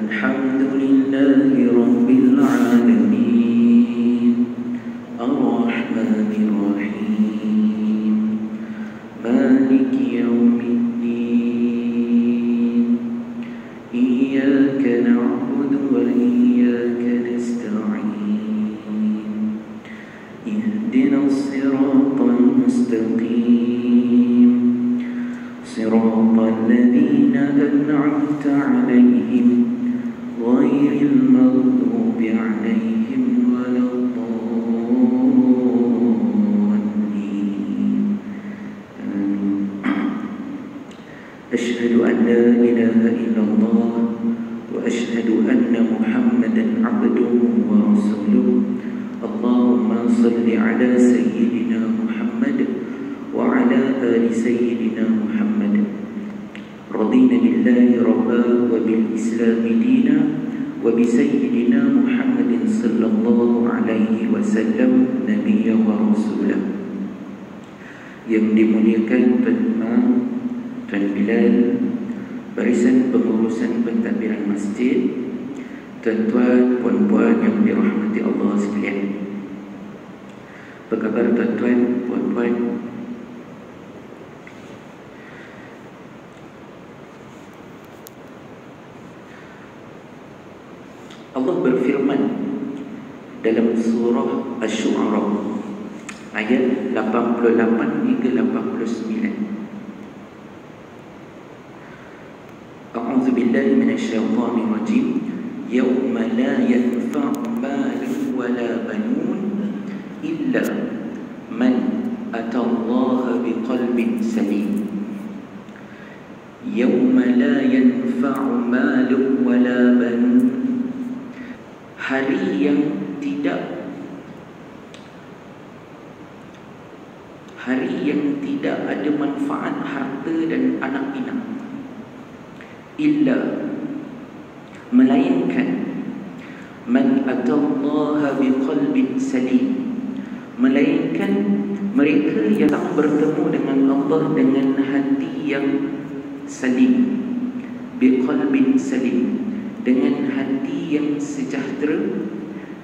الحمد لله رب العالمين الرحمن الرحيم مالك يوم الدين إياك نعبد وإياك نستعين اهدنا الصراط المستقيم صراط الذين أنعمت عليهم غير المغضوب عليهم ولا الضالين أشهد أن لا إله إلا الله وأشهد أن محمدا عبده ورسوله اللهم صل على سيدنا محمد وعلى آل سيدنا محمد رضينا بالله ربا وبالإسلام دينا وبسيدنا محمد صلى الله عليه وسلم نبيا ورسولا. Yang dimuliakan Tuan Imam, Tuan Bilal, barisan pengurusan pentadbiran masjid, tuan-tuan, puan-puan yang dirahmati Allah sekalian. Apa khabar tuan-tuan, puan-puan? Allah berfirman dalam surah Asy-Syu'ara ayat 88 hingga 89. A'udzu billahi minasyaitonir rajim. Yauma la yanfa'u malun wala banun illa man atallaha biqalbin salim. Yauma la yanfa'u malun wala banun, hari yang tidak ada manfaat harta dan anak pinak, illa, melainkan, man atallaha biqalbin salim, melainkan mereka yang bertemu dengan Allah dengan hati yang salim, biqalbin salim, dengan hati yang sejahtera,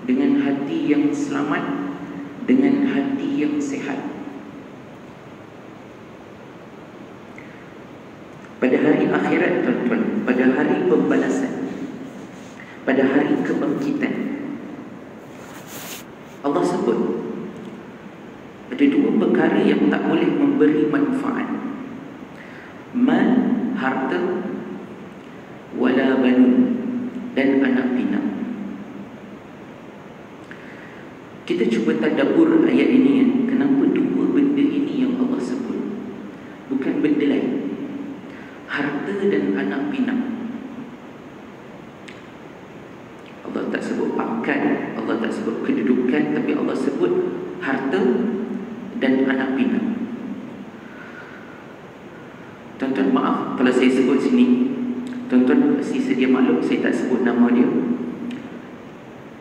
dengan hati yang selamat, dengan hati yang sehat. Pada hari akhirat tuan-tuan, pada hari pembalasan, pada hari kebangkitan, Allah sebut ada dua perkara yang tak boleh memberi manfaat: mal, harta, wala banun, dan anak pinak. Kita cuba tadabbur ayat ini, kenapa dua benda ini yang Allah sebut, bukan benda lain? Harta dan anak pinak. Allah tak sebut pangkat, Allah tak sebut kedudukan, tapi Allah sebut harta dan anak pinak. Tuan-tuan, maaf kalau saya sebut sini, tuan-tuan mesti sedia maklum saya tak sebut nama dia.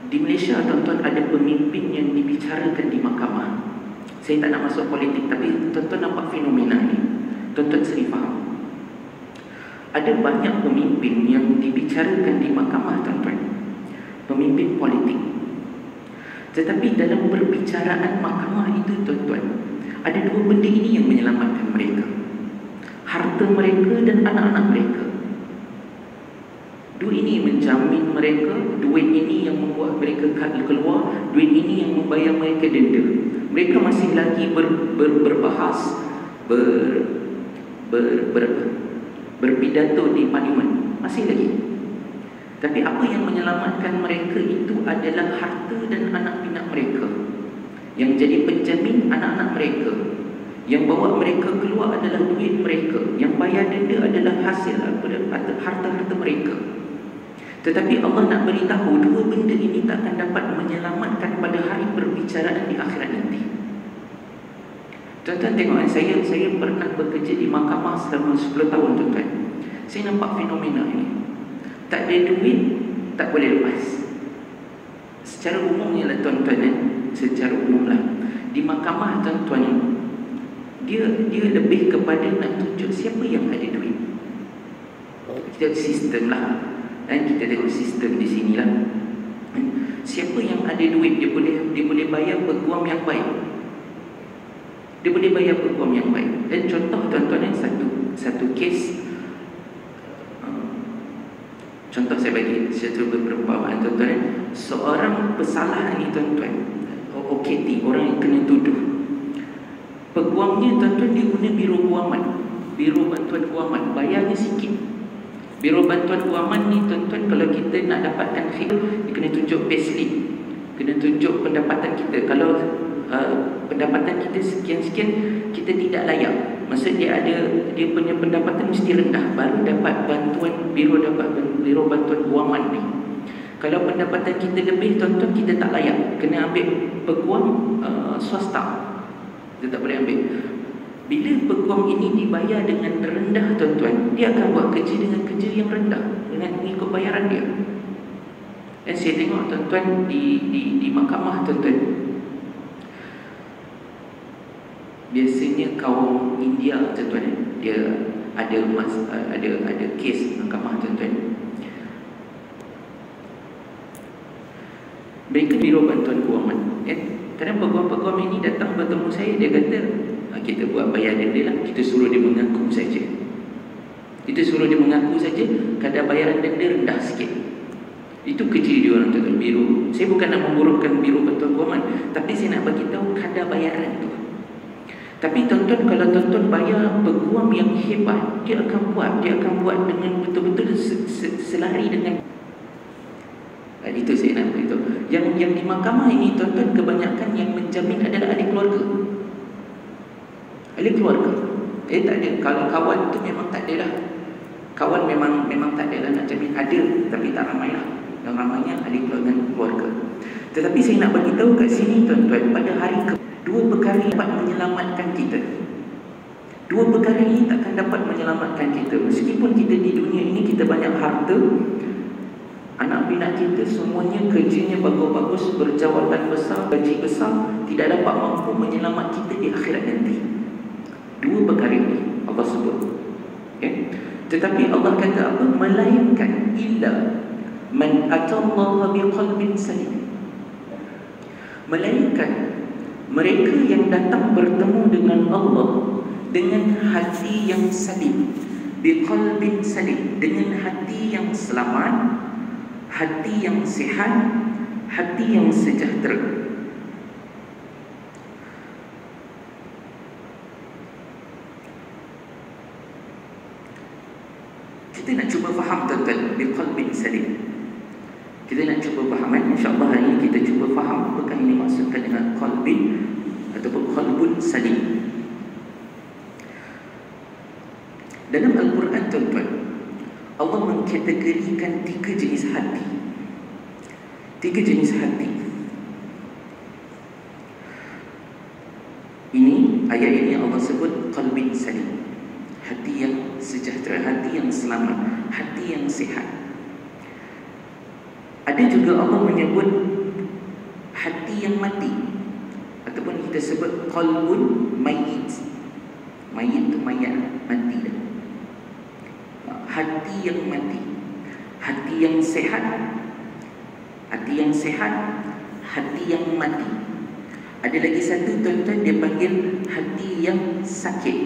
Di Malaysia, tuan-tuan, ada pemimpin yang dibicarakan di mahkamah. Saya tak nak masuk politik, tapi tuan-tuan nampak fenomena ni, tuan-tuan sendiri faham. Ada banyak pemimpin yang dibicarakan di mahkamah, tuan-tuan, pemimpin politik. Tetapi dalam perbicaraan mahkamah itu, tuan-tuan, ada dua benda ini yang menyelamatkan mereka: harta mereka dan anak-anak mereka. Duit ini menjamin mereka, duit ini yang membuat mereka keluar, duit ini yang membayar mereka denda. Mereka masih lagi berbahas, berpidato di parlimen, masih lagi. Tapi apa yang menyelamatkan mereka itu adalah harta dan anak pinak mereka. Yang jadi penjamin anak-anak mereka. Yang bawa mereka keluar adalah duit mereka. Yang bayar denda adalah hasil harta-harta mereka. Tetapi Allah nak beritahu dua benda ini tak akan dapat menyelamatkan pada hari perbicaraan di akhirat nanti. Tuan-tuan tengok, saya pernah bekerja di mahkamah selama 10 tahun, tuan-tuan. Saya nampak fenomena ini. Tak ada duit, tak boleh lepas. Secara umumnya lah, tuan-tuan, secara umum lah, di mahkamah, tuan-tuan, dia lebih kepada nak tunjuk siapa yang ada duit. Kita sistem lah. Dan kita tengok sistem di sinilah. Siapa yang ada duit, dia boleh bayar peguam yang baik. Dia boleh bayar peguam yang baik. Dan contoh tuan-tuan, satu kes, contoh saya bagi satu perumpamaan tuan-tuan. Seorang pesalah ni tuan-tuan, OKT, orang yang kena tuduh, peguamnya tuan-tuan dia guna biro guaman, biro bantuan guaman, bayarnya sikit. Biro bantuan guaman ni tuan-tuan, kalau kita nak dapatkan khidmat, dia kena tunjuk payslip, kena tunjuk pendapatan kita. Kalau pendapatan kita sekian-sekian, kita tidak layak. Maksud dia punya pendapatan mesti rendah, baru dapat bantuan biro bantuan guaman ni. Kalau pendapatan kita lebih tuan-tuan, kita tak layak, kena ambil peguam swasta. Kita tak boleh ambil. Bila peguam ini dibayar dengan rendah tuan-tuan, dia akan buat kerja dengan kerja yang rendah, dengan mengikut bayaran dia. Dan saya tengok tuan-tuan di mahkamah tuan-tuan, biasanya kaum India tuan-tuan, dia ada kes mahkamah tuan-tuan. Mereka biro bantuan guaman, kadang peguam-peguam ini datang bertemu saya, dia kata, kita buat bayar denda lah, kita suruh dia mengaku saja. Kita suruh dia mengaku saja, kadar bayaran denda rendah sikit. Itu kerja dia orang tuan-tuan, biro. Saya bukan nak memburukkan biro bantuan guaman, tapi saya nak bagi tahu kadar bayaran tu. Tapi tuan-tuan, kalau tuan-tuan bayar peguam yang hebat, dia akan buat dengan betul-betul selari dengan. Itu saya nak beritahu. Yang di mahkamah ini tuan-tuan, kebanyakan yang menjamin adalah ahli keluarga. Ahli keluarga. Tak ada. Kalau kawan tu memang tak ada dah. Kawan memang tak ada lah nak jamin. Ada, tapi tak ramai lah. Yang ramainya ahli keluarga. Tetapi saya nak bagi tahu kat sini tuan-tuan, pada hari dua perkara dapat menyelamatkan kita. Dua perkara ini takkan dapat menyelamatkan kita. Meskipun kita di dunia ini kita banyak harta, anak pinak kita semuanya kerjanya bagus-bagus, berjawatan besar, gaji besar, tidak dapat mampu menyelamat kita di akhirat nanti. Dua perkara ini Allah sebut. Tetapi Allah kata apa? Melainkan illa man atallaha biqalbin salim. Melainkan mereka yang datang bertemu dengan Allah dengan hati yang salim, biqalbin salim, dengan hati yang selamat, hati yang sihat, hati yang sejahtera. Kita nak cuba faham tuan-tuan, biqalbin salim. Kita nak cuba faham, insya-Allah hari ini kita cuba faham apakah ini maksudkan dengan qalbin ataupun qalbun salim. Dalam Al-Quran tuan-tuan, Allah mengkategorikan tiga jenis hati. Tiga jenis hati. Ini ayat ini Allah sebut qalbin salim, hati yang sejahtera, hati yang selamat, hati yang sihat. Ada juga Allah menyebut hati yang mati, ataupun kita sebut qalbun mayyit. Mayyit itu mayat, mati dah. Hati yang mati, hati yang sehat, hati yang sehat, hati yang mati. Ada lagi satu tuan-tuan, dia panggil hati yang sakit,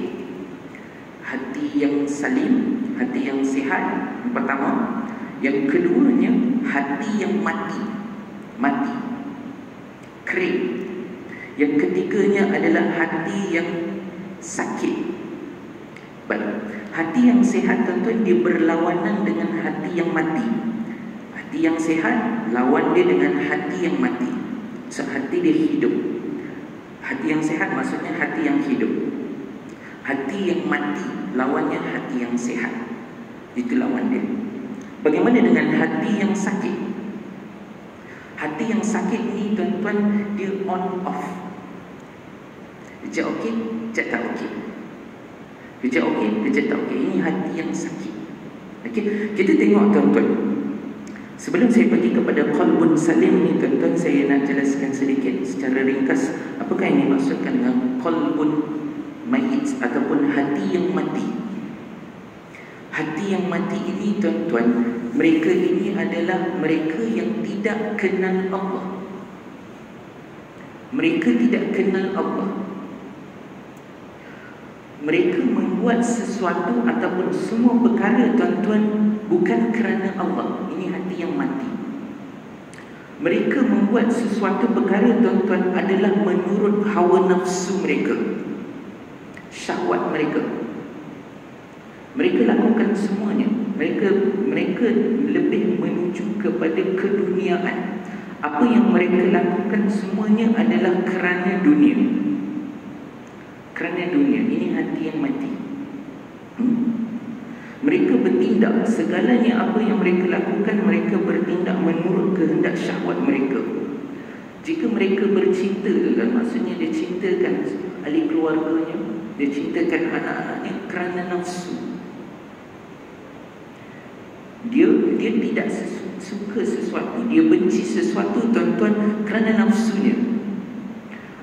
hati yang salim, hati yang sihat. Yang pertama. Yang keduanya, hati yang mati, mati, kering. Yang ketiganya adalah hati yang sakit. Baik, hati yang sihat tuan-tuan, dia berlawanan dengan hati yang mati. Hati yang sihat lawan dia dengan hati yang mati. So, hati dia hidup. Hati yang sihat maksudnya hati yang hidup. Hati yang mati lawannya hati yang sihat. Itu lawan dia. Bagaimana dengan hati yang sakit? Hati yang sakit ni tuan-tuan, dia on off. Kejap okey, kejap tak okey. Kejap okey, kejap tak okey. Ini hati yang sakit. Okey, kita tengok tuan-tuan. Sebelum saya pergi kepada qalbun salim ni tuan-tuan, saya nak jelaskan sedikit secara ringkas apakah yang dimaksudkan dengan qalbun mayyit ataupun hati yang mati. Hati yang mati ini tuan-tuan, mereka ini adalah mereka yang tidak kenal Allah. Mereka tidak kenal Allah. Mereka membuat sesuatu ataupun semua perkara, tuan-tuan, bukan kerana Allah. Ini hati yang mati. Mereka membuat sesuatu perkara, tuan-tuan, adalah menurut hawa nafsu mereka, syahwat mereka. Mereka lakukan semuanya. Mereka lebih menuju kepada keduniaan. Apa yang mereka lakukan semuanya adalah kerana dunia. Kerana dunia. Ini hati yang mati. Mereka bertindak, segalanya apa yang mereka lakukan, mereka bertindak menurut kehendak syahwat mereka. Jika mereka bercinta, kan, maksudnya dia cintakan ahli keluarganya, dia cintakan anak-anaknya kerana nafsu. Dia tidak suka sesuatu, dia benci sesuatu, tuan-tuan, kerana nafsunya.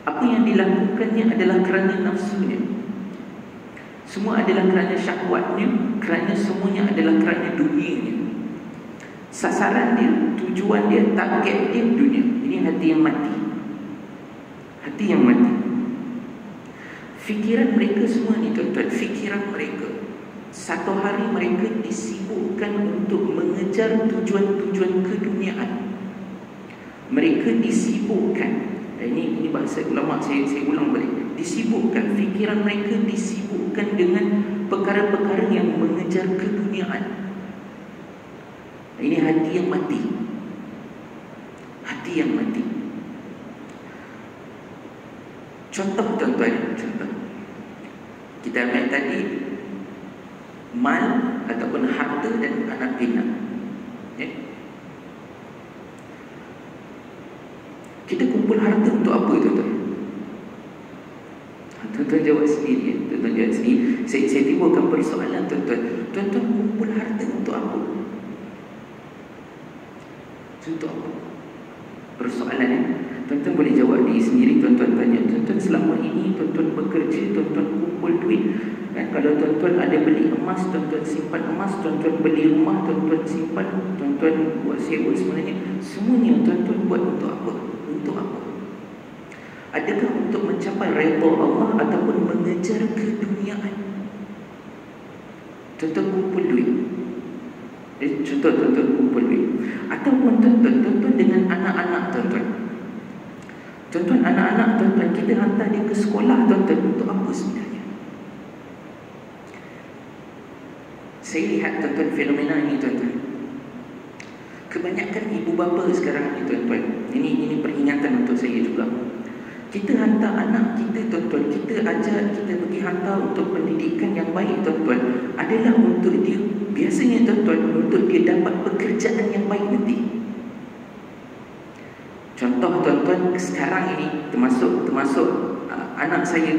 Apa yang dilakukannya adalah kerana nafsunya. Semua adalah kerana syahwatnya, kerana semuanya adalah kerana dunianya. Sasaran dia, tujuan dia, target dia dunia. Ini hati yang mati. Hati yang mati. Fikiran mereka semua ni, tuan-tuan, fikiran mereka, satu hari mereka disibukkan untuk mengejar tujuan-tujuan keduniaan. Mereka disibukkan. Ini bahasa ulama, saya ulang balik. Disibukkan, fikiran mereka disibukkan dengan perkara-perkara yang mengejar keduniaan. Ini hati yang mati. Hati yang mati. Contoh, tuan-tuan, contoh. Kita ambil tadi mal ataupun harta dan anak pinak. Kita kumpul harta untuk apa, tuan-tuan? Tuan-tuan jawab sendiri. Tuan-tuan jawab sendiri. Saya timbulkan persoalan, tuan-tuan. Tuan-tuan kumpul harta untuk apa? Untuk apa? Persoalan ya. Tuan-tuan boleh jawab diri sendiri. Tuan-tuan tanya, tuan-tuan selama ini tuan-tuan bekerja, tuan-tuan kumpul duit kan? Kalau tuan-tuan ada beli emas, tuan-tuan simpan emas. Tuan-tuan beli rumah, tuan-tuan simpan. Tuan-tuan buat sewa. Semuanya tuan-tuan buat untuk apa? Untuk apa? Adakah untuk mencapai redha Allah ataupun mengejar keduniaan? Tuan-tuan kumpul duit. Contoh, tuan-tuan kumpul duit. Ataupun tuan-tuan dengan anak-anak tuan-tuan. Tuan-tuan, anak-anak tuan-tuan, kita hantar dia ke sekolah, tuan-tuan, untuk apa sebenarnya? Saya lihat, tuan-tuan, fenomena ini, tuan-tuan. Kebanyakan ibu bapa sekarang ni, tuan-tuan, ini peringatan untuk saya juga. Kita hantar anak kita, tuan-tuan, kita ajar, kita pergi hantar untuk pendidikan yang baik, tuan-tuan, adalah untuk dia, biasanya, tuan-tuan, untuk dia dapat pekerjaan yang baik nanti. Contoh, tuan-tuan, sekarang ini termasuk anak saya,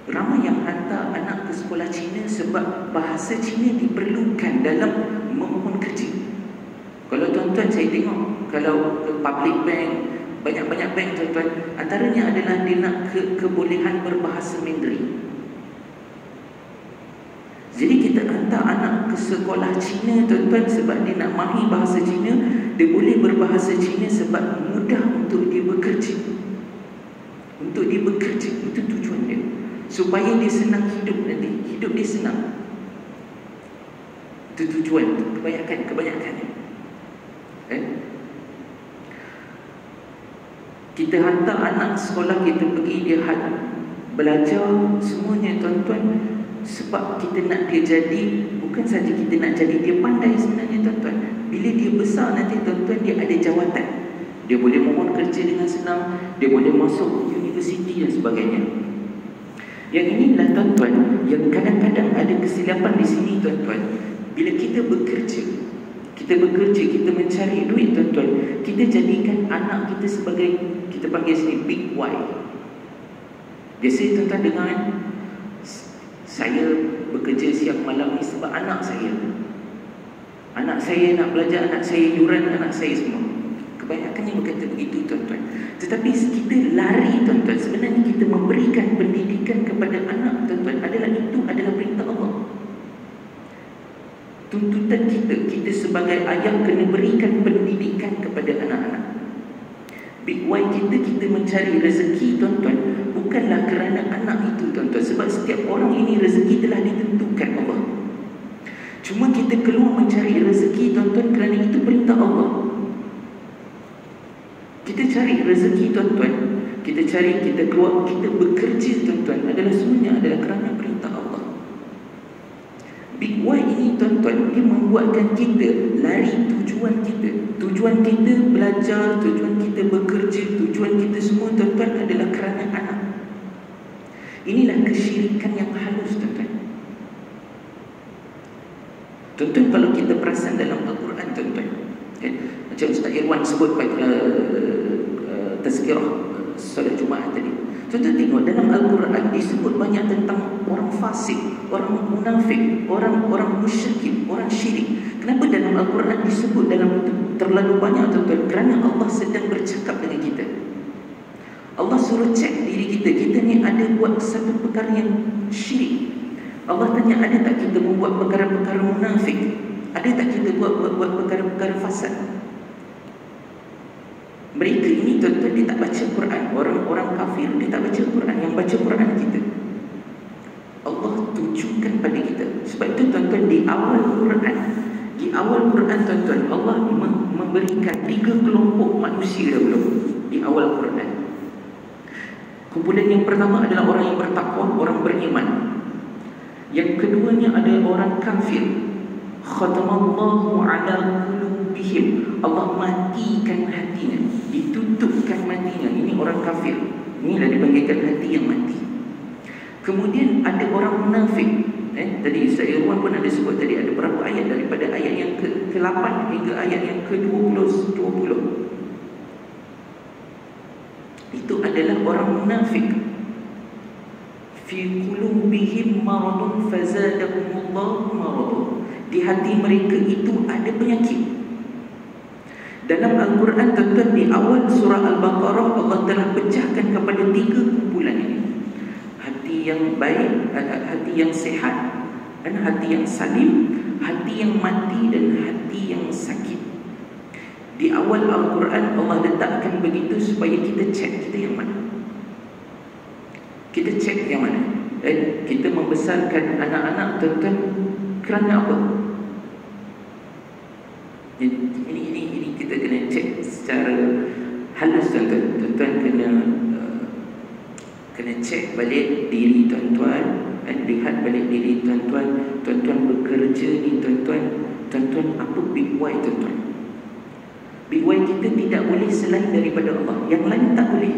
ramai yang hantar anak ke sekolah Cina sebab bahasa Cina diperlukan dalam memohon kerja. Kalau tuan-tuan, saya tengok kalau ke public bank, banyak-banyak bank, tuan-tuan, antaranya adalah dia nak kebolehan berbahasa Mandarin. Jadi kita hantar anak ke sekolah Cina, tuan-tuan, sebab dia nak mahir bahasa Cina. Dia boleh berbahasa Cina sebab mudah untuk dia bekerja. Untuk dia bekerja, itu tujuan dia. Supaya dia senang hidup nanti. Hidup dia senang. Itu tujuan, kebanyakan. Kita hantar anak sekolah, kita pergi, dia belajar semuanya, tuan-tuan, sebab kita nak dia jadi, bukan saja kita nak jadi dia pandai sebenarnya, tuan-tuan. Bila dia besar nanti, tuan-tuan, dia ada jawatan. Dia boleh mohon kerja dengan senang, dia boleh masuk universiti dan sebagainya. Yang inilah, tuan-tuan, yang kadang-kadang ada kesilapan di sini, tuan-tuan. Bila kita bekerja, kita mencari duit, tuan-tuan, kita jadikan anak kita sebagai, kita panggil sini big Y. Biasa tuan-tuan dengar, saya bekerja siang malam ni sebab anak saya. Anak saya nak belajar, anak saya yuran, anak saya semua. Kebanyakannya berkata begitu, tuan-tuan. Tetapi kita lari, tuan-tuan. Sebenarnya kita memberikan pendidikan kepada anak, tuan-tuan, itu adalah perintah Allah. tuntutan kita sebagai ayah kena berikan pendidikan kepada anak-anak. Big why kita mencari rezeki, tuan-tuan, bukanlah kerana anak itu, tuan-tuan. Sebab setiap orang ini rezeki telah ditentukan Allah. Cuma kita keluar mencari rezeki, tuan-tuan, kerana itu perintah Allah. Kita cari rezeki, tuan-tuan, kita cari, kita keluar, kita bekerja, tuan-tuan, adalah semuanya adalah kerana perintah Allah. Big why ini, tuan-tuan, dia membuatkan kita lari tujuan kita. Tujuan kita belajar, tujuan kita bekerja, tujuan kita semua, tuan-tuan, adalah kerana anak. Inilah kesyirikan yang halus, tuan-tuan. Tuan-tuan, kalau kita perasan dalam Al-Quran, tuan-tuan, macam Ustaz Irwan sebut pada tazkirah solat Jumaat tadi, tuan-tuan tengok dalam Al-Quran disebut banyak tentang orang fasik, orang munafik, orang musyrik, orang syirik. Kenapa dalam Al-Quran disebut dalam terlalu banyak, tuan-tuan? Kerana Allah sedang bercakap dengan kita. Allah suruh cek diri kita. Kita ni ada buat satu perkara yang syirik. Allah tanya, ada tak kita membuat perkara-perkara munafik? Ada tak kita buat perkara-perkara fasad? Mereka ini, tuan-tuan, dia tak baca Quran. Orang kafir, dia tak baca Quran. Yang baca Quran kita. Allah tujukan pada kita. Sebab itu, tuan-tuan, di awal Quran, tuan-tuan, Allah memberikan 3 kelompok manusia dahulu di awal Quran. Kumpulan yang pertama adalah orang yang bertakwa, orang beriman. Yang keduanya adalah orang kafir. Khatamallahu ala qulubihim. Allah matikan hatinya, ditutupkan matinya. Ini orang kafir. Inilah dipanggilkan hati yang mati. Kemudian ada orang munafik. Tadi Ustaz Irwan pun ada sebut tadi, ada berapa ayat daripada ayat yang ke-8 hingga ayat yang ke-20. Itu adalah orang munafik. Fi qulubihim maradun fazadahumullahu maradun. Di hati mereka itu ada penyakit. Dalam Al-Quran, tuan-tuan, di awal surah Al-Baqarah, Allah telah pecahkan kepada 3 kumpulan ini. Hati yang baik, hati yang sehat, dan hati yang salim, hati yang mati, dan hati yang sakit. Di awal Al-Quran Allah letakkan begitu supaya kita cek kita yang mana. Kita cek yang mana. Kita membesarkan anak-anak, tuan-tuan, kerana apa? Ini kita kena cek secara halus, tuan-tuan. Tuan-tuan kena cek balik diri tuan-tuan, lihat balik diri tuan-tuan. Tuan-tuan bekerja ni, tuan-tuan, apa big why, tuan-tuan? Big why kita tidak boleh selain daripada Allah. Yang lain tak boleh.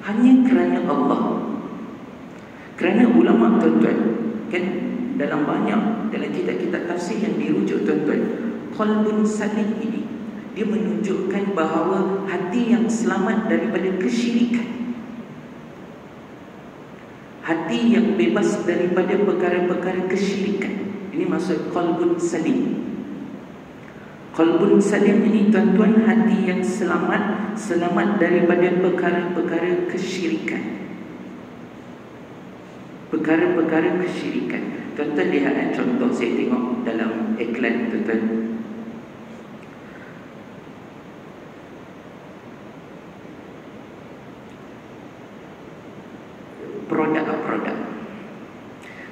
Hanya kerana Allah. Kerana ulama, tuan-tuan, kan dalam kitab-kitab tafsir yang dirujuk, tuan-tuan, qalbun salim ini, dia menunjukkan bahawa hati yang selamat daripada kesyirikan, hati yang bebas daripada perkara-perkara kesyirikan. Ini maksud qalbun salim. Qalbun salim ini, tuan-tuan, hati yang selamat daripada perkara-perkara kesyirikan. Perkara-perkara kesyirikan. Tuan-tuan lihat contoh saya tengok dalam iklan, tuan-tuan. Produk.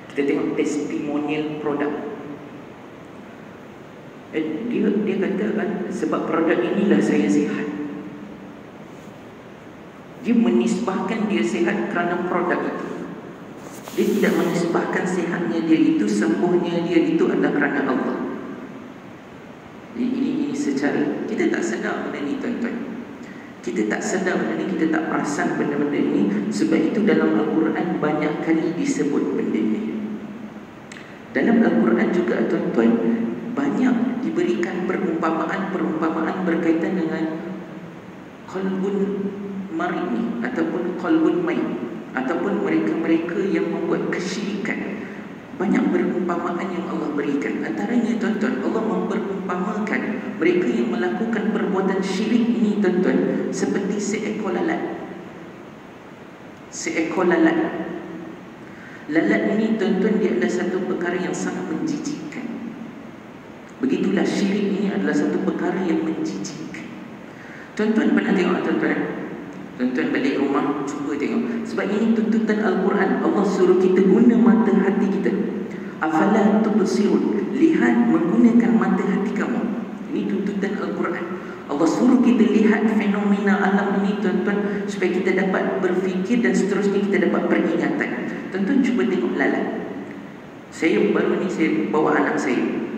Kita tengok testimonial produk. Dia kata kan, sebab produk inilah saya sihat. Dia menisbahkan dia sihat kerana produk itu. Dia tidak menisbahkan sihatnya dia itu, sembuhnya dia itu adalah kerana Allah. Ini secara kita tak sedar benda ni, tuan-tuan. Kita tak sedar benda ni, kita tak perasan benda-benda ini. Sebab itu dalam Al-Quran banyak kali disebut benda ni. Dalam Al-Quran juga, tuan-tuan, banyak diberikan perumpamaan berkaitan dengan qalbun marid ni, ataupun qalbun maid, ataupun mereka-mereka yang membuat kesyirikan. Banyak perumpamaan yang Allah berikan. Antaranya, tuan-tuan, Allah memperumpamakan mereka yang melakukan perbuatan syirik ini, tuan-tuan, seperti seekor lalat. Seekor lalat. Lalat ini, tuan-tuan, dia adalah satu perkara yang sangat menjijikkan. Begitulah syirik ini adalah satu perkara yang menjijikkan. Tuan-tuan pernah tengok tuan-tuan? Tuan-tuan balik rumah, cuba tengok. Sebab ini tuntutan Al-Quran. Allah suruh kita guna mata hati kita. Afala tubsirun, lihat menggunakan mata hati kamu. Ini tuntutan Al-Quran. Allah suruh kita lihat fenomena alam ini tuan-tuan, supaya kita dapat berfikir dan seterusnya kita dapat peringatan. Tuan-tuan cuba tengok lalat. Saya baru ni saya bawa anak saya.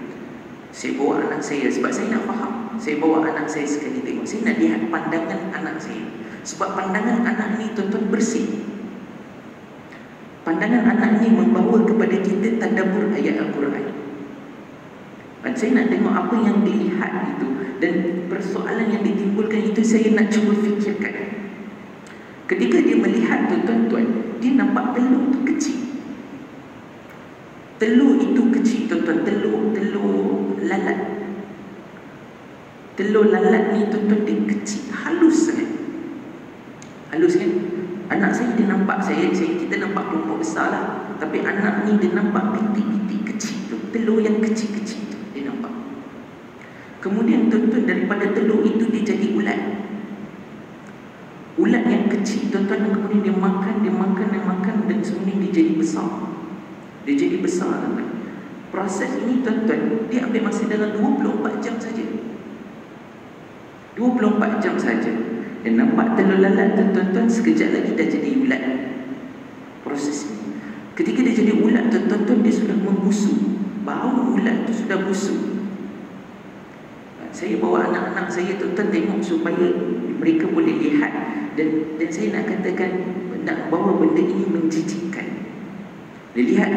Saya bawa anak saya sebab saya nak faham. Saya bawa anak saya sekali tengok. Saya nak lihat pandangan anak saya. Sebab pandangan anak ni tuan-tuan bersih. Pandangan anak ni membawa kepada kita tadabbur ayat Al-Quran. Dan saya nak tengok apa yang dilihat itu, dan persoalan yang ditimbulkan itu saya nak cuba fikirkan. Ketika dia melihat tuan-tuan, dia nampak telur tu kecil. Telur itu kecil tuan-tuan, telur lalat. Telur lalat ni tuan-tuan dia kecil, halus sangat. Halus kan? Anak saya dia nampak kita nampak kelompok besar lah. Tapi anak ni dia nampak bintik-bintik kecil tu, telur yang kecil-kecil tu dia nampak. Kemudian tuan-tuan daripada telur itu dia jadi ulat. Ulat yang kecil tuan-tuan, kemudian dia makan dan semuanya dia jadi besar. Dia jadi besar tuan-tuan. Proses ini tuan-tuan, dia ambil masa dalam 24 jam saja. 24 jam saja. Dan nampak telur lalat tuan-tuan, sekejap lagi dah jadi ulat. Proses ini. Ketika dia jadi ulat tuan-tuan, dia sudah membusuk. Bau ulat tu sudah busuk. Saya bawa anak-anak saya tuan-tuan tengok supaya mereka boleh lihat. Dan saya nak katakan, nak bawa benda ini menjijikkan. Dia lihat.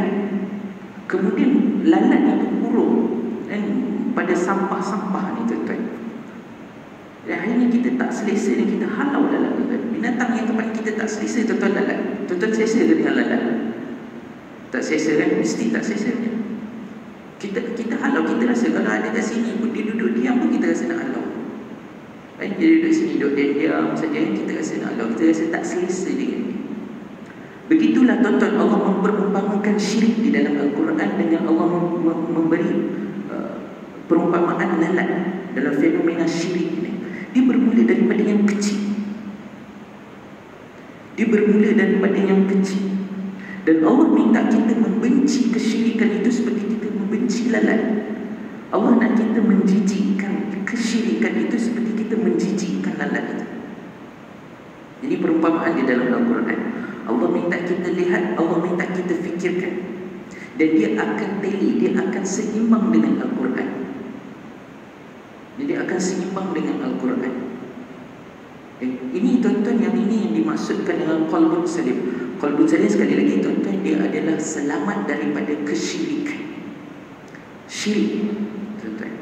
Kemudian lalat itu kurung pada sampah-sampah ni tuan-tuan. Dan akhirnya kita tak selesa dan kita halau lalat tuan-tuan. Binatang yang tempat kita tak selesa tuan-tuan lalat. Tuan-tuan selesa ke dengan lalat? Tak selesa kan? Mesti tak selesa kan? Kita halau, kita rasa kalau ada kat sini pun dia duduk diam pun kita rasa nak halau. Dia duduk sini, duduk diam saja, kita rasa nak halau, kita rasa tak selesa dengan dia. Begitulah tuan-tuan, Allah memperumpamakan syirik di dalam Al-Quran dengan Allah memberi perumpamaan lalat dalam fenomena syirik ini. Dia bermula daripada yang kecil. Dan Allah minta kita membenci kesyirikan itu seperti kita membenci lalat. Allah nak kita menjijikkan kesyirikan itu seperti kita menjijikkan lalat itu. Jadi perumpamaan di dalam Al-Quran. Allah minta kita lihat, Allah minta kita fikirkan. Dan dia akan teli, dia akan seimbang dengan Al-Quran. Jadi akan seimbang dengan Al-Quran. Ini tuan-tuan, yang dimaksudkan dengan qalbun salim. Qalbun salim sekali lagi tuan-tuan, dia adalah selamat daripada kesyirikan. Syirik tuan-tuan.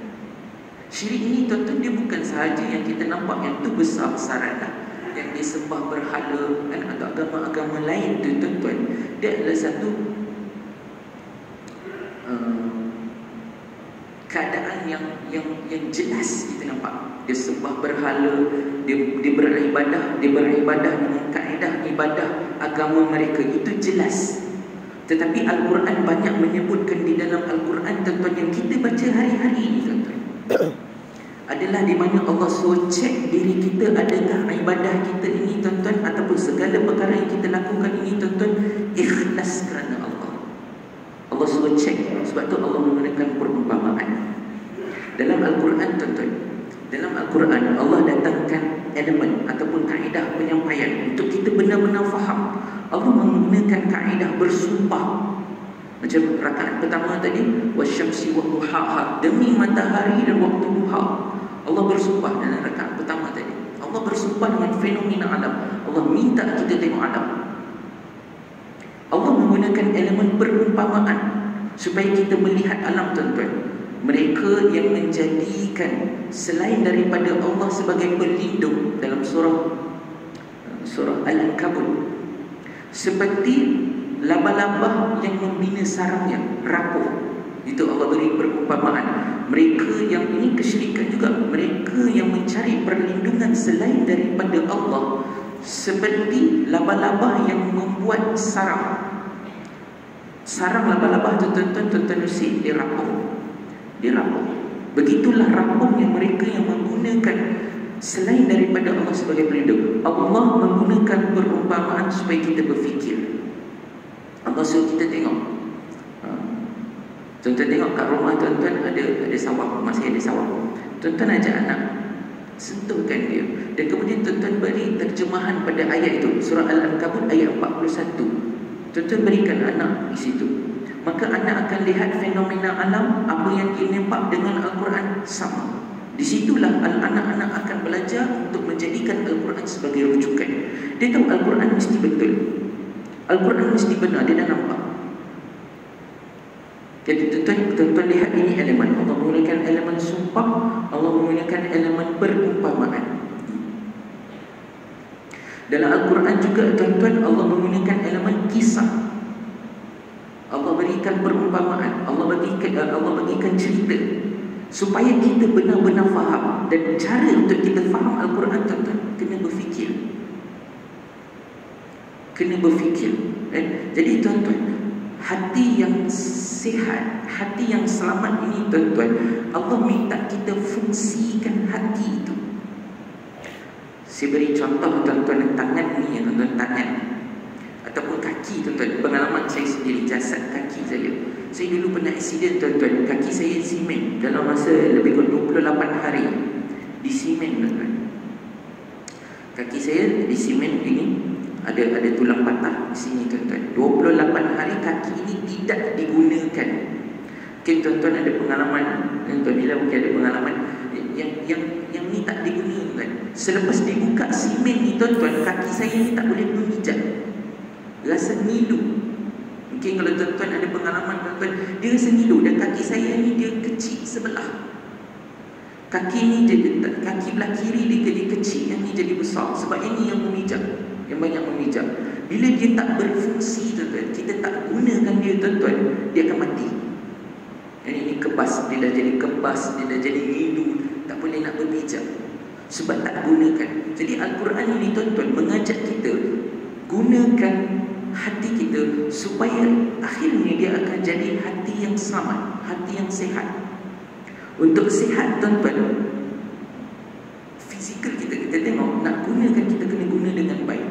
Syirik ini tuan-tuan, dia bukan sahaja yang kita nampak yang tu besar-besaran lah, yang disembah berhala atau agama-agama lain tu tuan-tuan. Dia adalah satu keadaan yang jelas kita nampak. Dia sembah berhala, dia beribadah dengan kaedah ibadah agama mereka, itu jelas. Tetapi Al-Quran banyak menyebutkan di dalam Al-Quran tuan-tuan, yang kita baca hari-hari ini tuan-tuan, adalah di mana Allah suruh cek diri kita, adakah ibadah kita ini tuan-tuan, ataupun segala perkara yang kita lakukan ini tuan-tuan ikhlas kerana Allah. Allah suruh cek. Sebab tu Allah menggunakan perumpamaan dalam Al-Quran tuan-tuan. Dalam Al-Quran Allah datangkan elemen ataupun kaedah penyampaian untuk kita benar-benar faham. Allah menggunakan kaedah bersumpah. Macam rakaat pertama tadi, wasyamsi wa duhaha, demi matahari dan waktu duha. Allah bersumpah dalam rakaat pertama tadi. Allah bersumpah dengan fenomena alam. Allah minta kita tengok alam. Allah menggunakan elemen perumpamaan supaya kita melihat alam tuan-tuan. Mereka yang menjadikan selain daripada Allah sebagai pelindung dalam surah Al-Ankabut, seperti laba-laba yang membina sarangnya rapuh. Itu Allah beri perumpamaan. Mereka yang ini kesyirikan juga, mereka yang mencari perlindungan selain daripada Allah seperti laba-laba yang membuat sarang. Sarang laba-laba tu tuan-tuan usik, dia rapuh. Begitulah rapuhnya mereka yang menggunakan selain daripada Allah sebagai pelindung. Allah menggunakan perumpamaan supaya kita berfikir. Allah suruh kita tengok. Tuan-tuan tengok kat rumah tuan-tuan ada sawah, masih ada sawah. Tuan-tuan ajak anak, sentuhkan dia. Dan kemudian tuan-tuan beri terjemahan pada ayat itu. Surah Al-Ankabut ayat 41. Tuan-tuan berikan anak di situ. Maka anak akan lihat fenomena alam, apa yang dia nampak dengan Al-Quran sama. Di situlah anak-anak akan belajar untuk menjadikan Al-Quran sebagai rujukan. Dia tahu Al-Quran mesti betul, Al-Quran mesti benar, dia dah nampak. Jadi tuan-tuan lihat, ini elemen Allah menggunakan elemen sumpah, Allah menggunakan elemen perumpamaan. Dalam Al-Quran juga tuan-tuan, Allah menggunakan elemen kisah. Allah berikan perumpamaan, Allah bagikan cerita supaya kita benar-benar faham. Dan cara untuk kita faham Al-Quran, tuan-tuan, kena berfikir. Kena berfikir. Jadi tuan-tuan, hati yang sihat, hati yang selamat ini tuan-tuan, Allah minta kita fungsikan hati itu. Saya beri contoh tuan-tuan, tangan ni ya tuan-tuan, tangan ataupun kaki tuan-tuan. Pengalaman saya sendiri, jasad kaki saya. Saya dulu pernah aksiden tuan-tuan, kaki saya simen dalam masa lebih kurang 28 hari. Di simen tuan-tuan. Kaki saya di simen ini ada tulang patah di sini tuan-tuan. 28 hari kaki ini tidak digunakan. Mungkin tuan-tuan ada pengalaman, tuan-tuan bila mungkin ada pengalaman yang ni tak digunakan. Selepas dibuka simen ni tuan-tuan, kaki saya ni tak boleh memijak. Rasa ngilu. Mungkin kalau tuan-tuan ada pengalaman tuan-tuan, dia rasa ngilu dan kaki saya ni dia kecil sebelah. Kaki ni kaki belah kiri dia jadi kecil, yang ni jadi besar. Sebab yang ni yang memijak, yang banyak memijak. Bila dia tak berfungsi tuan-tuan, kita tak gunakan dia tuan-tuan, dia akan mati. Yang ini kebas, dia dah jadi kebas, dia dah jadi ngilu, tak boleh nak berpijak sebab tak gunakan. Jadi Al-Quran ini tuan-tuan mengajak kita gunakan hati kita supaya akhirnya dia akan jadi hati yang selamat, hati yang sihat. Untuk sihat tuan-tuan, fizikal kita tengok, nak gunakan, kita kena guna dengan baik.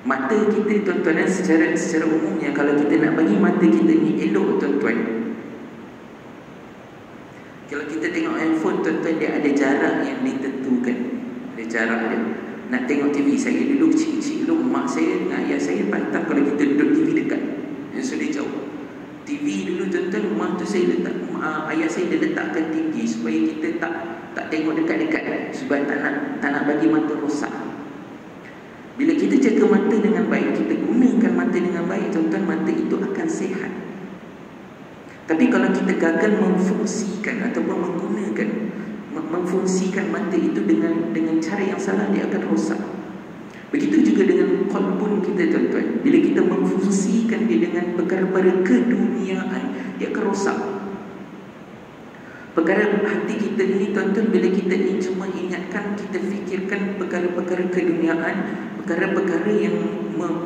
Mata kita tuan-tuan, secara umumnya kalau kita nak bagi mata kita ni elok tuan-tuan, kalau kita tengok handphone tuan-tuan, dia ada jarak yang ditentukan. Ada jarak dia. Nak tengok TV, saya dulu kecil-kecil dulu, mak saya dengan ayah saya pantang kalau kita duduk TV dekat, yang sudah jauh. TV dulu tuan-tuan, rumah tu saya letak, ayah saya dia letakkan tinggi supaya kita tak tengok dekat-dekat, sebab tak nak bagi mata rosak. Bila kita jaga mata dengan baik, kita gunakan mata dengan baik tuan-tuan, mata itu akan sihat. Tapi kalau kita gagal memfungsikan ataupun memfungsikan mata itu dengan cara yang salah, dia akan rosak. Begitu juga dengan qalbun kita tuan-tuan. Bila kita memfungsikan dia dengan perkara-perkara keduniaan, dia akan rosak. Perkara hati kita ini tuan-tuan, bila kita ini cuma ingatkan, kita fikirkan perkara-perkara keduniaan, perkara-perkara yang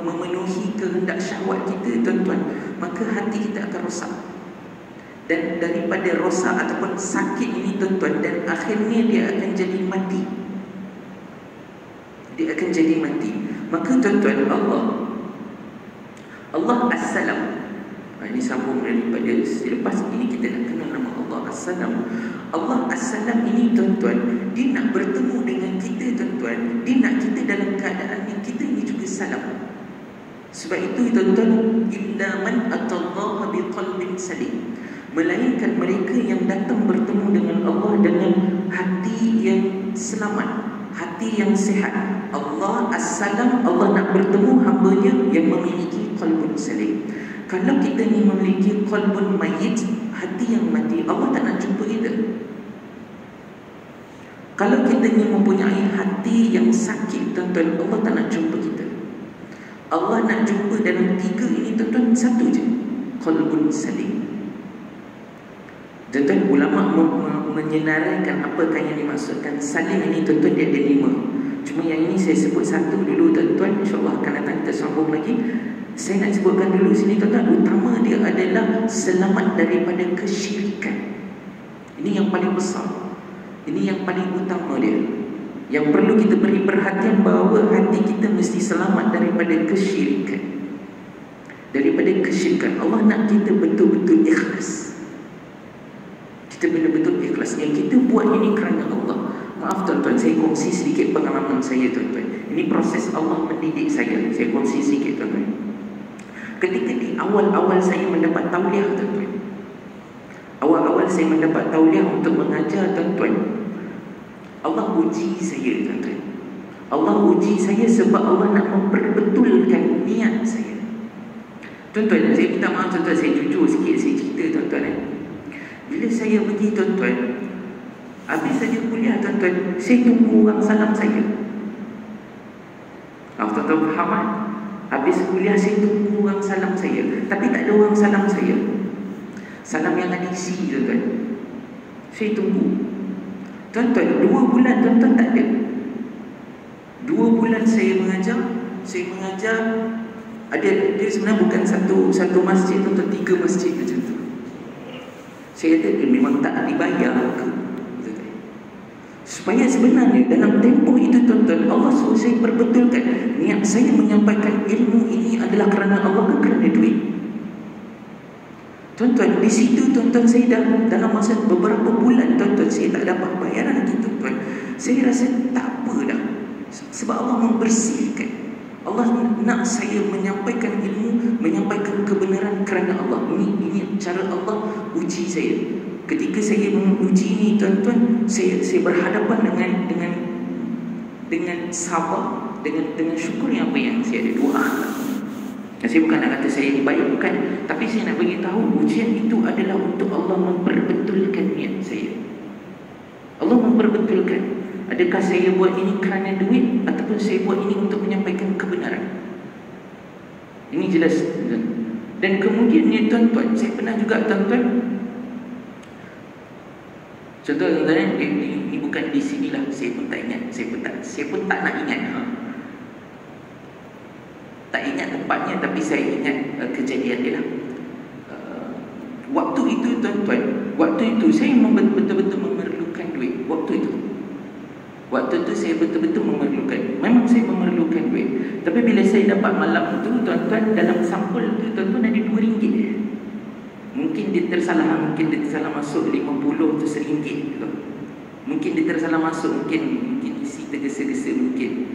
memenuhi kehendak syahwat kita tuan-tuan, maka hati kita akan rosak. Dan daripada rosak ataupun sakit ini tuan-tuan, dan akhirnya dia akan jadi mati. Dia akan jadi mati. Maka tuan-tuan, Allah As-Salam, ini sambung daripada selepas ini, kita nak kenal nama Allah As-Salam. Allah As-Salam ini tuan-tuan, dia nak bertemu dengan kita tuan-tuan, dia nak kita dalam keadaan yang kita ini juga salam. Sebab itu tuan-tuan, illa man atallaha biqalbin salim, melainkan mereka yang datang bertemu dengan Allah dengan hati yang selamat, hati yang sihat. Allah As-Salam, Allah nak bertemu hambanya yang memiliki qalbun salim. Kalau kita ni memiliki qalbun mayit, hati yang mati, Allah tak nak jumpa kita. Kalau kita ni mempunyai hati yang sakit tuan-tuan, Allah tak nak jumpa kita. Allah nak jumpa dalam tiga ini tuan-tuan, satu je, qalbun salim. Tuan-tuan, ulama menyenaraikan apakah yang dimaksudkan salim ini tuan-tuan, dia ada 5. Cuma yang ini saya sebut satu dulu tuan-tuan, insyaAllah akan datang kita sambung lagi. Saya nak sebutkan dulu sini tuan-tuan, utama dia adalah selamat daripada kesyirikan. Ini yang paling besar, ini yang paling utama dia, yang perlu kita beri perhatian, bahawa hati kita mesti selamat daripada kesyirikan. Daripada kesyirikan. Allah nak kita betul-betul ikhlas. Kita betul-betul ikhlas. Yang kita buat ini kerana Allah. Maaf tuan-tuan, saya kongsi sedikit pengalaman saya tuan-tuan. Ini proses Allah mendidik saya. Saya kongsi sedikit tuan-tuan. Ketika di awal-awal saya mendapat tauliah tuan-tuan, awal-awal saya mendapat tauliah untuk mengajar tuan-tuan, Allah uji saya tuan-tuan. Allah uji saya sebab Allah nak memperbetulkan niat saya. Tuan-tuan, saya minta maaf tuan-tuan, saya jujur sikit, saya cerita tuan-tuan. Bila saya pergi tuan-tuan, habis saja kuliah tuan-tuan, saya tunggu orang salam saya. Tuan-tuan faham kan? Habis kuliah saya tunggu orang salam saya, tapi tak ada orang salam saya. Salam yang ada isi tuan-tuan. Saya tunggu. Tuan-tuan, 2 bulan tuan-tuan tak ada. 2 bulan saya mengajar. Dia sebenarnya bukan satu masjid tuan-tuan, 3 masjid macam tu. Saya kata memang tak dibayar ke? Supaya sebenarnya dalam tempoh itu tuan-tuan, Allah suruh saya perbetulkan niat saya menyampaikan ilmu ini adalah kerana Allah ke kerana duit. Tuan-tuan, di situ tuan-tuan, saya dalam masa beberapa bulan tuan-tuan, saya tak dapat bayaran itu tuan-tuan. Saya rasa tak apa dah, sebab Allah membersihkan. Allah nak saya menyampaikan ilmu, menyampaikan kebenaran kerana Allah. Ini cara Allah uji saya. Ketika saya menguji ini tuan-tuan, saya berhadapan dengan sabar, dengan syukur yang apa yang saya ada doa. Saya bukan nak kata saya dibayar, bukan, tapi saya nak bagi tahu ujian itu adalah untuk Allah memperbetulkan niat saya. Allah memperbetulkan. Adakah saya buat ini kerana duit, ataupun saya buat ini untuk menyampaikan kebenaran? Ini jelas. Dan kemudiannya tuan-tuan, saya pernah juga tuan-tuan, contoh tuan-tuan, ini bukan di sinilah, saya pun tak ingat, saya pun tak nak ingat. Tak ingat tempatnya, tapi saya ingat kejadian dia lah. Waktu itu tuan-tuan, waktu itu saya betul-betul memerlukan duit. Waktu itu saya betul-betul memerlukan. Memang saya memerlukan duit. Tapi bila saya dapat malam itu tuan-tuan, dalam sampul itu tuan-tuan ada RM2. Mungkin dia tersalah masuk 50 tu RM1 gitu. Mungkin dia tersalah masuk, mungkin isi tergesa-gesa mungkin.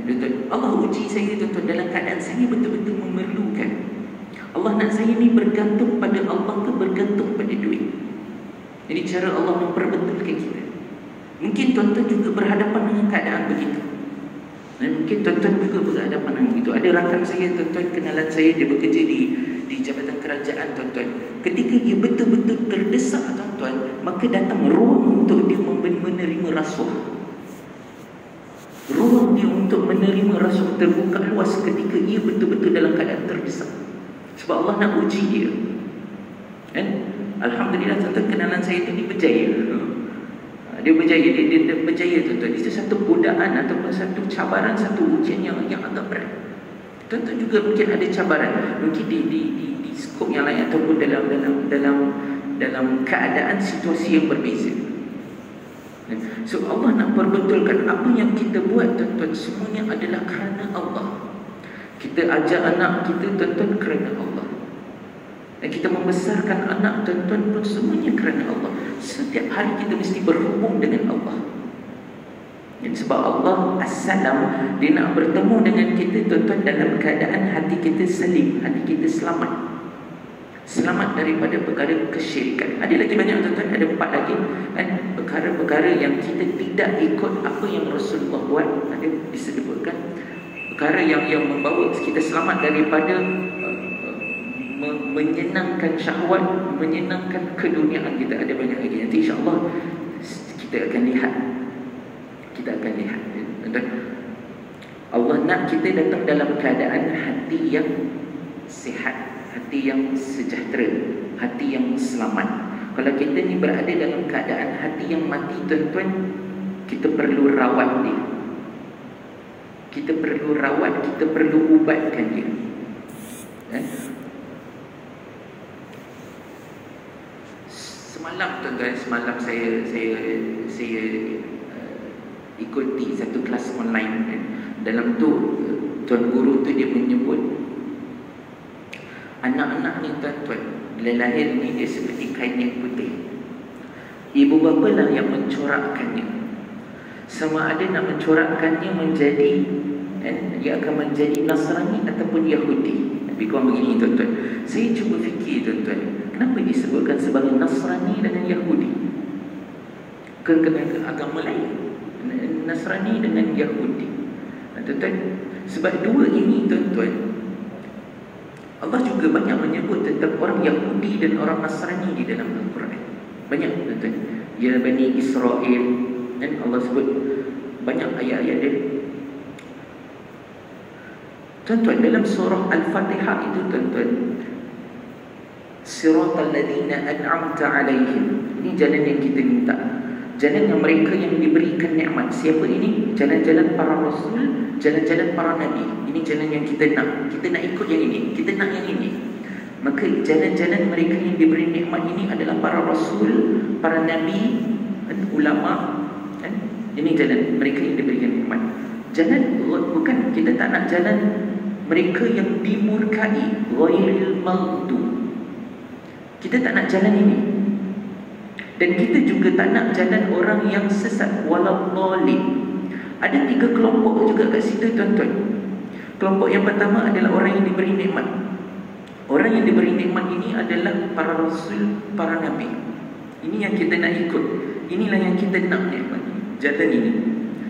Betul. Allah uji saya tuan-tuan dalam keadaan saya betul-betul memerlukan. Allah nak saya ni bergantung pada Allah ke bergantung pada duit. Jadi cara Allah memperbetulkan kita. Mungkin tuan-tuan juga berhadapan dengan keadaan begitu. Dan mungkin tuan-tuan juga berhadapan dengan begitu. Ada rakan saya tuan-tuan, kenalan saya, dia bekerja di jabatan kerajaan tuan-tuan. Ketika dia betul-betul terdesak tuan-tuan, maka datang ruang untuk dia menerima rasuah. Ruang dia untuk menerima rasuah terbuka luas ketika ia betul-betul dalam keadaan terdesak. Sebab Allah nak uji dia. Alhamdulillah tuan-tuan, kenalan saya itu dia berjaya. Dia berjaya tuan-tuan. Itu satu godaan ataupun satu cabaran, satu ujian yang agak berat. Tuan-tuan juga mungkin ada cabaran, mungkin di skop yang lain ataupun dalam keadaan situasi yang berbeza. So Allah nak perbetulkan apa yang kita buat tuan-tuan, semuanya adalah kerana Allah. Kita ajar anak kita tuan-tuan kerana Allah. Dan kita membesarkan anak tuan-tuan pun semuanya kerana Allah. Setiap hari kita mesti berhubung dengan Allah. Dan sebab Allah As-Salam, dia nak bertemu dengan kita tuan-tuan dalam keadaan hati kita salim, hati kita selamat. Selamat daripada perkara kesyirikan. Ada lagi banyak tuan-tuan, ada 4 lagi perkara-perkara yang kita tidak ikut apa yang Rasulullah buat. Ada disebutkan perkara yang membawa kita selamat daripada menyenangkan syahwat, menyenangkan keduniaan kita. Ada banyak lagi. Nanti insya-Allah kita akan lihat. Allah nak kita datang dalam keadaan hati yang sihat, hati yang sejahtera, hati yang selamat. Kalau kita ni berada dalam keadaan hati yang mati tuan-tuan, kita perlu rawat dia. Kita perlu rawat, kita perlu ubatkan dia. Semalam tuan-tuan, semalam saya ikuti satu kelas online kan. Dalam tu tuan guru tu dia menyebut anak-anak ni tuan-tuan, bila lahir ni dia seperti kain yang putih. Ibu bapa lah yang mencorakkannya. Sama ada nak mencorakkannya menjadi dia akan menjadi Nasrani ataupun Yahudi. Lebih kurang begini tuan-tuan. Saya cuba fikir tuan-tuan, kenapa disebutkan sebagai Nasrani dengan Yahudi? Kena agama lain, Nasrani dengan Yahudi. Tuan-tuan, sebab dua ini tuan-tuan, Allah juga banyak menyebut tentang orang Yahudi dan orang Nasrani di dalam Al-Quran. Banyak tuan-tuan. Ya Bani Israel, dan Allah sebut banyak ayat-ayat dia. Tuan-tuan, dalam surah Al-Fatihah itu tuan-tuan, Siratal ladzina an'amta alaihim, ini jalan yang kita minta, jalan yang mereka yang diberikan nikmat. Siapa ini? Jalan-jalan para rasul, jalan-jalan para nabi. Ini jalan yang kita nak. Kita nak ikut yang ini, kita nak yang ini. Maka jalan-jalan mereka yang diberi nikmat ini adalah para rasul, para nabi, ulama. Ini jalan mereka yang diberikan nikmat. Jalan bukan, kita tak nak jalan mereka yang dimurkai, ghairil maghdub. Kita tak nak jalan ini. Dan kita juga tak nak jalan orang yang sesat, waladhdallin. Ada 3 kelompok juga kat situ tuan-tuan. Kelompok yang pertama adalah orang yang diberi nikmat. Orang yang diberi nikmat ini adalah para rasul, para nabi. Ini yang kita nak ikut. Inilah yang kita nak nikmat, jalan ini.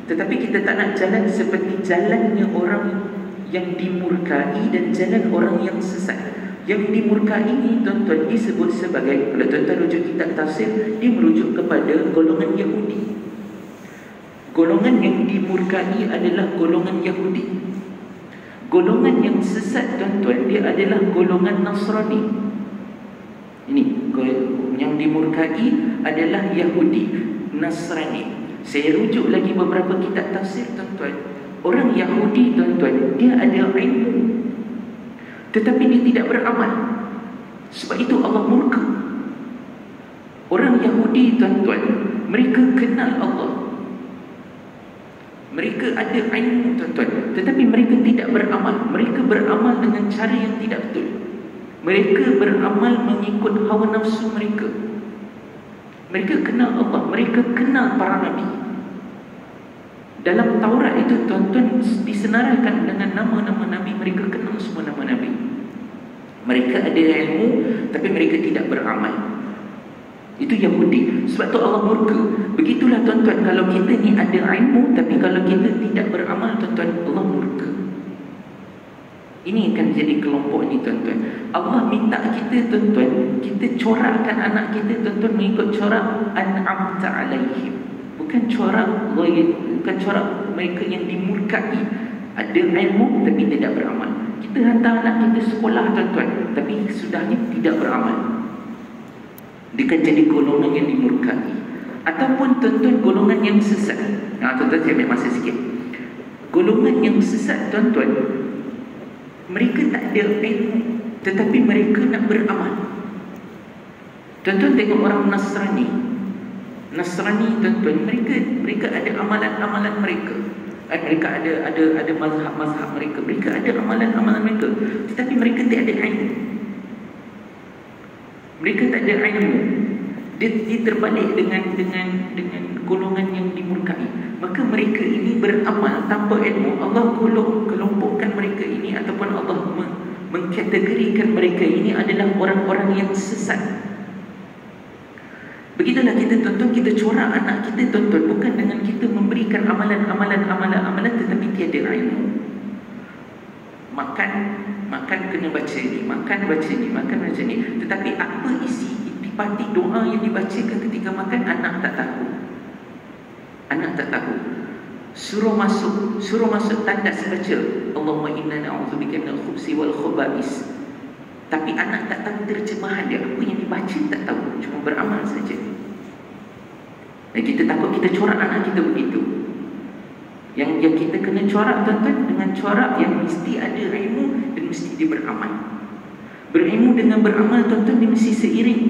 Tetapi kita tak nak jalan seperti jalannya orang yang dimurkai dan jalan orang yang sesat. Yang dimurkai ini tuan-tuan disebut sebagai, kalau tuan-tuan rujuk kitab tafsir, dia merujuk kepada golongan Yahudi. Golongan yang dimurkai adalah golongan Yahudi. Golongan yang sesat tuan-tuan, dia adalah golongan Nasrani. Ini yang dimurkai adalah Yahudi, Nasrani. Saya rujuk lagi beberapa kitab tafsir tuan-tuan. Orang Yahudi tuan-tuan, dia ada ilmu, tetapi dia tidak beramal. Sebab itu Allah murka. Orang Yahudi tuan-tuan, mereka kenal Allah, mereka ada ilmu tuan-tuan, tetapi mereka tidak beramal. Mereka beramal dengan cara yang tidak betul. Mereka beramal mengikut hawa nafsu mereka. Mereka kenal Allah, mereka kenal para nabi. Dalam Taurat itu tuan-tuan disenaraikan dengan nama-nama nabi. Mereka kenal semua nama nabi. Mereka ada ilmu, tapi mereka tidak beramal. Itu Yahudi. Sebab tu Allah murka. Begitulah tuan-tuan, kalau kita ni ada ilmu, tapi kalau kita tidak beramal tuan-tuan, Allah murka. Ini akan jadi kelompok ni tuan-tuan. Allah minta kita tuan-tuan, kita corakkan anak kita tuan-tuan mengikut corak an'amta alaihim. Bukan corak ghair, bukan corak mereka yang dimurkai. Ada ilmu tapi tidak beramal. Kita hantar anak kita sekolah tuan-tuan, tapi sudahnya tidak beramal. Dia akan jadi golongan yang dimurkai. Ataupun tuan-tuan golongan yang sesat. Tuan-tuan saya ambil masa sikit. Golongan yang sesat tuan-tuan, mereka tak ada ilmu, tetapi mereka nak beramal. Tuan-tuan tengok orang Nasrani. Nasrani tuan-tuan, mereka ada amalan-amalan mereka. Mereka ada mazhab-mazhab mereka. Mereka ada amalan-amalan mereka, tetapi mereka tak ada ilmu. Mereka tak ada ilmu. Dia terbalik dengan golongan yang dimurkai. Maka mereka ini beramal tanpa ilmu. Allah kelompokkan mereka ini, ataupun Allah mengkategorikan mereka ini adalah orang-orang yang sesat. Begitulah kita tuan-tuan, kita corak anak kita tuan-tuan, bukan dengan kita memberikan amalan, tetapi tiada ilmu. Makan kena baca ni, makan baca ni. Tetapi apa isi intipati doa yang dibacakan ketika makan, anak tak tahu. Suruh masuk tandas baca Allahumma inna na'udzubika minal khubsi wal khaba'is. Tapi anak tak tahu terjemahan dia, apa yang dibaca tak tahu, cuma beramal saja. Dan kita takut kita corak anak kita begitu. Yang kita kena corak tuan-tuan dengan corak yang mesti ada ilmu dan mesti dia beramal. Berilmu dengan beramal tuan-tuan, dia mesti seiring.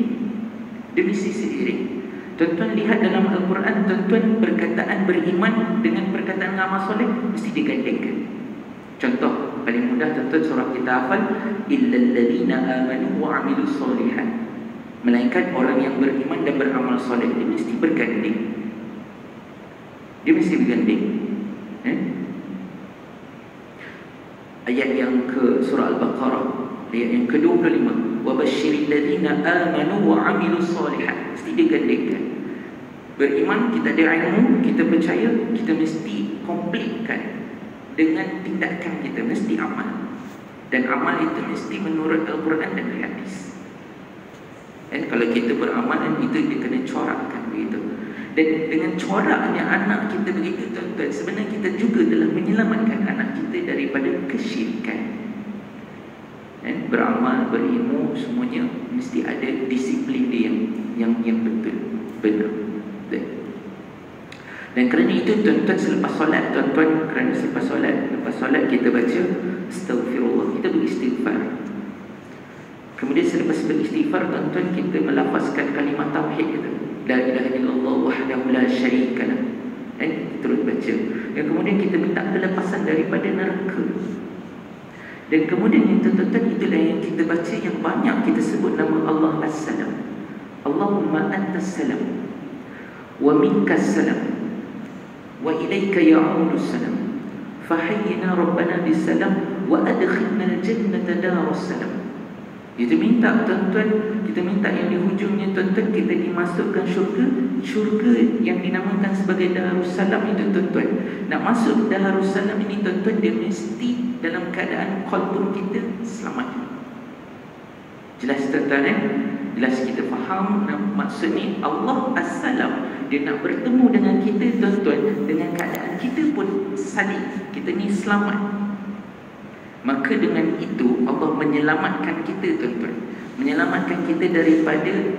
Tuan-tuan lihat dalam Al-Quran, tuan-tuan perkataan beriman dengan perkataan amal soleh mesti digandingkan. Contoh paling mudah, tuan-tuan surah kita hafal, illal ladzina amanu wa amilus solihat. Melainkan orang yang beriman dan beramal soleh, dia mesti berganding. Dia mesti berganding. Ayat yang ke surah Al-Baqarah, ayat yang ke-25, wa basyiril ladzina amanu wa amilus solihat, mesti digandingkan. Beriman, kita ada ilmu, kita percaya, kita mesti komplitkan dengan tindakan kita, mesti amal. Dan amal itu mesti menurut Al-Quran dan hadis. Dan kalau kita beramal, itu dia kena corakkan begitu. Dan dengan coraknya anak kita begitu, tuan-tuan, sebenarnya kita juga telah menyelamatkan anak kita daripada kesyirikan. Dan beramal, berilmu, semuanya mesti ada disiplin dia yang betul, benar. Dan kerana itu, tuan-tuan, selepas solat, tuan-tuan, kerana selepas solat kita baca astaghfirullah, kita beristighfar. Kemudian selepas beristighfar, tuan-tuan, kita melafazkan kalimat tauhid kita, la ilaha illallah wahdahu la syarika lah. Kita terus baca. Dan kemudian kita minta kelepasan daripada neraka. Dan kemudian yang tuan-tuan, itulah yang kita baca yang banyak, kita sebut nama Allah As-Salam. Allahumma antas salam wa minkas salam wa ilaika ya'udus salam fahayyina rabbana bisalam wa adkhilna al-jannata darus salam. Kita minta, tuan-tuan, kita minta yang di hujungnya, tuan-tuan, kita dimasukkan syurga yang dinamakan sebagai Darussalam itu, tuan-tuan. Nak masuk Darussalam ini, tuan-tuan, dia mesti dalam keadaan qalbun kita selamat. Jelas, tuan-tuan, jelas kita faham maksud ni. Allah As-Salam, dia nak bertemu dengan kita, tuan-tuan, dengan keadaan kita pun salim, kita ni selamat. Maka dengan itu Allah menyelamatkan kita, tuan-tuan, menyelamatkan kita daripada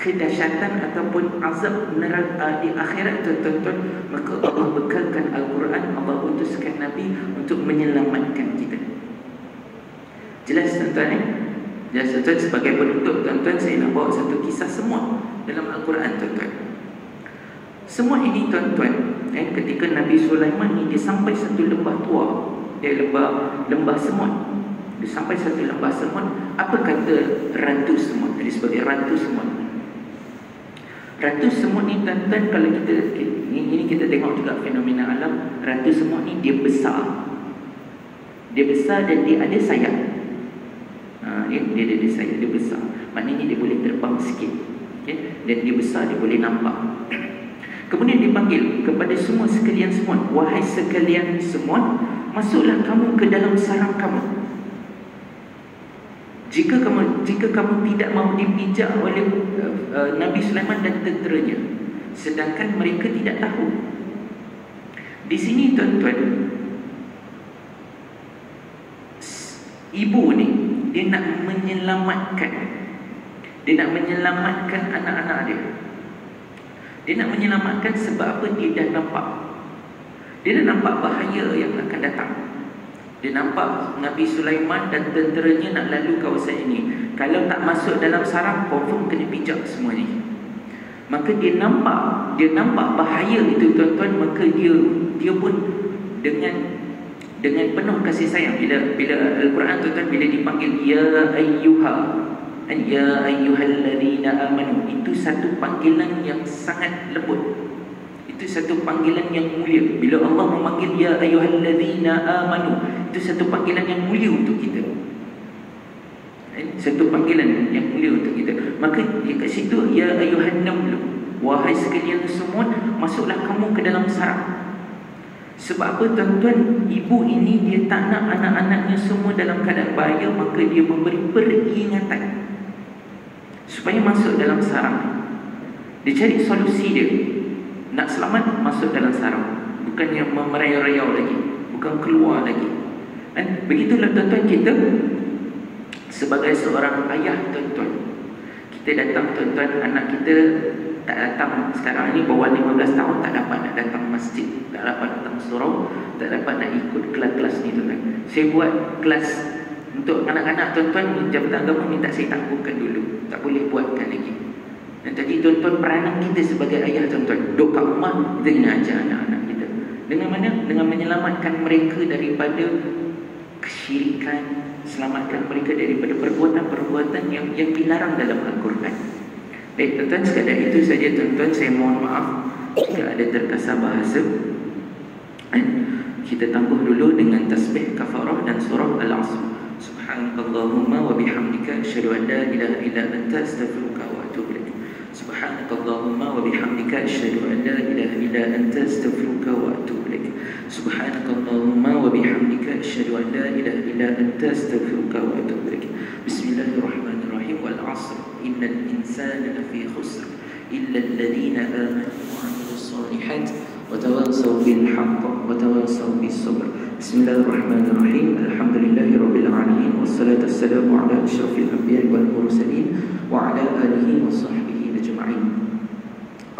kedahsyatan ataupun azab neraka di akhirat, tuan-tuan. Maka Allah bekalkan Al-Quran, Allah utuskan Nabi untuk menyelamatkan kita. Jelas, tuan-tuan, jelas, tuan-tuan. Sebagai penutup, tuan-tuan, saya nak bawa satu kisah semut dalam Al-Quran, tuan-tuan. Semut ini, tuan-tuan, ketika Nabi Sulaiman ni, dia sampai satu lembah tua, dia lembah semut. Dia sampai satu lembah semut. Apa kata ratu semut? Jadi sebagai ratu semut. Ratu semut ni, tuan-tuan, kalau ini kita tengok juga fenomena alam. Ratu semut ni dia besar. Dia besar dan dia ada sayap. Dia ada sayap, dia besar. Maknanya dia boleh terbang sikit. Dan dia besar, dia boleh nampak. Kemudian dipanggil kepada semua sekalian semut, wahai sekalian semut, masuklah kamu ke dalam sarang kamu. Jika kamu tidak mahu dipijak oleh Nabi Sulaiman dan tenteranya, sedangkan mereka tidak tahu. Di sini, tuan-tuan, ibu ni dia nak menyelamatkan anak-anak dia. Dia nak menyelamatkan sebab apa? Dia dah nampak. Dia dah nampak bahaya yang akan datang. Dia nampak Nabi Sulaiman dan tenteranya nak lalu kawasan ini. Kalau tak masuk dalam sarang, confirm kena pijak semua ni. Maka dia nampak bahaya itu, tuan-tuan. Maka dia pun dengan penuh kasih sayang, bila Al-Quran, tuan-tuan, bila dipanggil ya ayyuhalladzina amanu, itu satu panggilan yang sangat lembut. Itu satu panggilan yang mulia. Bila Allah memanggil ya ayyuhalladzina amanu, itu satu panggilan yang mulia untuk kita. Satu panggilan yang mulia untuk kita. Maka kat situ, ya ayyuhan namlu, wahai sekalian semut, masuklah kamu ke dalam sarang. Sebab apa, tuan-tuan? Ibu ini dia tak nak anak-anaknya semua dalam keadaan bahaya. Maka dia memberi peringatan supaya masuk dalam sarang. Dia cari solusi dia. Nak selamat, masuk dalam sarang. Bukannya merayau-rayau lagi, bukan keluar lagi. Dan begitulah, tuan-tuan, kita sebagai seorang ayah, tuan-tuan, kita datang, tuan-tuan, anak kita tak datang sekarang ni, bawah 15 tahun, tak dapat nak datang masjid, tak dapat datang surau, tak dapat nak ikut kelas-kelas ni, tuan-tuan. Saya buat kelas untuk anak-anak, tuan-tuan, Jabatan Agama minta saya tangguhkan dulu, tak boleh buatkan lagi. Dan tadi tuan-tuan, peranan kita sebagai ayah tuan-tuan, duduk kat rumah, kita kena ajar anak-anak kita. Dengan mana? Dengan menyelamatkan mereka daripada kesyirikan, selamatkan mereka daripada perbuatan-perbuatan yang dilarang dalam Al-Quran. Baik tuan-tuan, sekadar itu saja tuan-tuan. Saya mohon maaf jika ada terkasar bahasa. Kita tangguh dulu dengan tasbih kafarah dan surah Al-Asr. Subhanakallahumma wa bihamdika asyhadu an la ilaha illa anta astaghfiruka wa atubu ilaik. Subhanakallahumma wa bihamdika asyhadu an la ilaha illa anta astaghfiruka wa atubu ilaik. Subhanakallahumma wa bihamdika asyhadu an la ilaha illa anta astaghfiruka wa atubu ilaik. Bismillahirrahmanirrahim. Wal 'asr innal insana lafi khusr illa alladhina amanu wa 'amilus solihat wa tawassaw bil haqq wa tawassaw bis sabr. Bismillahirrahmanirrahim. Alhamdulillahirabbil alamin wassalatu wassalamu ala asyrafil anbiya'i wal mursalin wa ala alihi wa sahbihi ajma'in.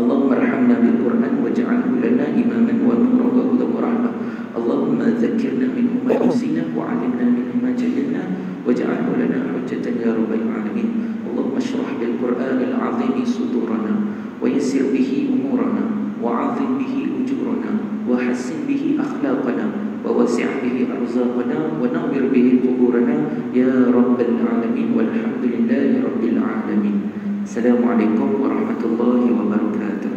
Allahumma arhamna bil Qur'an waj'alhu lana imaman wa nuran wa hudan wa rahmah. Allahumma dzakkirna minhu ma nasina wa 'allimna minhu ma jahilna waj'alhu lana hujjatan ya rabbal alamin. Allahumma shrah bil Qur'anil 'azim sudurana wa yassir bihi umurana wa 'azim bihi ujurana wa hassin bihi akhlaqana ووسع به أرزاقنا ونور به قبورنا يا رب العالمين والحمد لله رب العالمين. السلام عليكم ورحمة الله وبركاته.